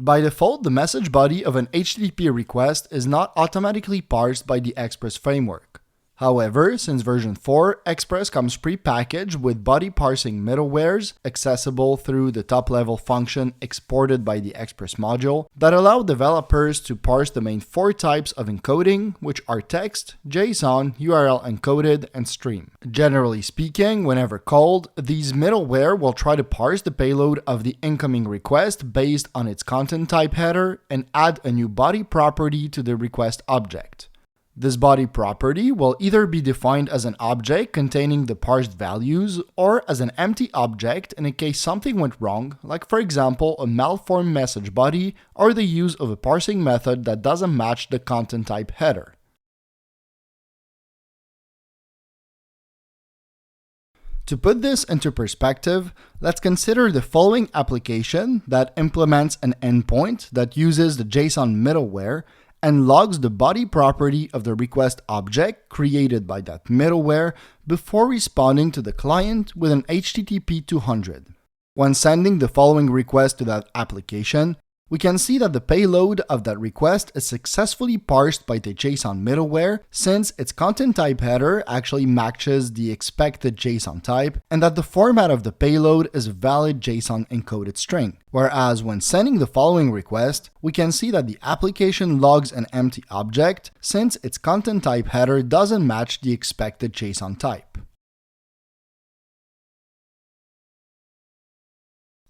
By default, the message body of an HTTP request is not automatically parsed by the Express framework. However, since version 4, Express comes pre-packaged with body parsing middlewares accessible through the top-level function exported by the Express module that allow developers to parse the main 4 types of encoding, which are text, JSON, URL encoded, and stream. Generally speaking, whenever called, these middleware will try to parse the payload of the incoming request based on its content type header and add a new body property to the request object. This body property will either be defined as an object containing the parsed values or as an empty object in case something went wrong, like for example a malformed message body or the use of a parsing method that doesn't match the content type header. To put this into perspective, let's consider the following application that implements an endpoint that uses the JSON middleware and logs the body property of the request object created by that middleware before responding to the client with an HTTP 200. When sending the following request to that application, we can see that the payload of that request is successfully parsed by the JSON middleware since its content type header actually matches the expected JSON type and that the format of the payload is a valid JSON encoded string. Whereas when sending the following request, we can see that the application logs an empty object since its content type header doesn't match the expected JSON type.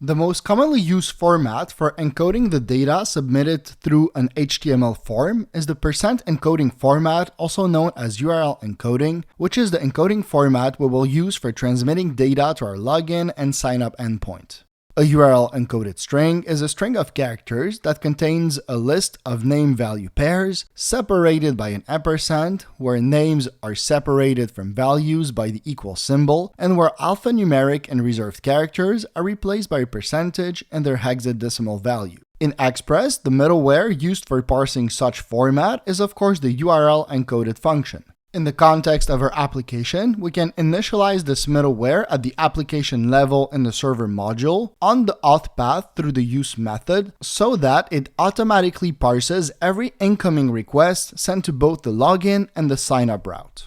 The most commonly used format for encoding the data submitted through an HTML form is the %encoding format, also known as URL encoding, which is the encoding format we will use for transmitting data to our login and sign-up endpoint. A URL encoded string is a string of characters that contains a list of name-value pairs separated by an ampersand, where names are separated from values by the equal symbol, and where alphanumeric and reserved characters are replaced by a percentage and their hexadecimal value. In Express, the middleware used for parsing such format is of course the URL encoded function. In the context of our application, we can initialize this middleware at the application level in the server module on the auth path through the use method so that it automatically parses every incoming request sent to both the login and the sign-up route.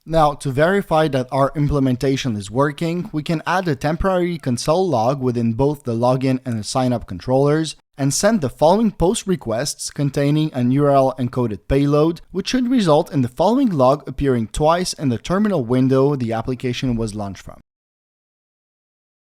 Now, to verify that our implementation is working, we can add a temporary console log within both the login and the sign-up controllers and send the following post requests containing an URL encoded payload, which should result in the following log appearing twice in the terminal window the application was launched from.